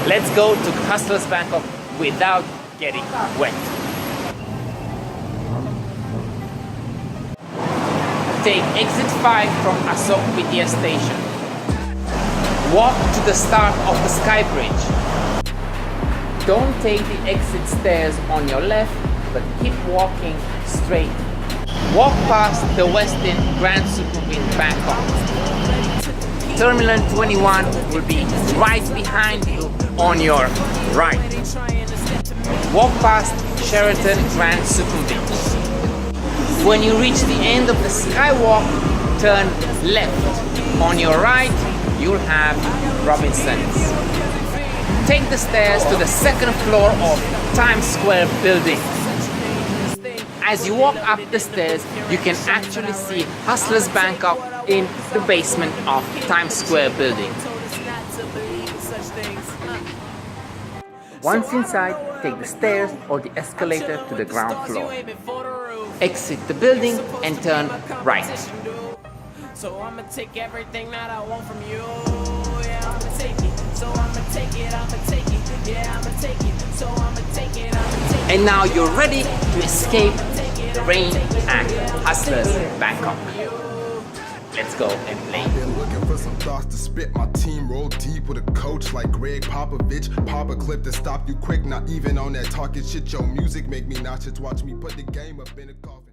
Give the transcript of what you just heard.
Let's go to Hustlers Bangkok without getting wet. Take exit 5 from Asoke BTS station. Walk to the start of the Sky Bridge. Don't take the exit stairs on your left, but keep walking straight. Walk past the Westin Grand Sukhumvit Bangkok. Terminal 21 will be right behind you on your right. Walk past Sheraton Grand Sukhumvit. When you reach the end of the skywalk, turn left. On your right, you'll have Robinson's. Take the stairs to the second floor of Times Square building. As you walk up the stairs, you can actually see Hustlers Bangkok in the basement of Times Square building. Once inside, take the stairs or the escalator to the ground floor. Exit the building and turn right. So I'ma take everything that I want from you. Yeah, I'ma take it. So I'ma take it. I'ma take it. Yeah, I'ma take it. So I'ma take it. I'ma take it. And now you're ready to escape the rain at Hustlers Bangkok. Let's go and play. Been looking for some thoughts to spit. My team roll deep with a coach like Greg Popovich. Pop a clip to stop you quick. Not even on that talking shit. Your music make me nauseous. Watch me put the game up in a coffin.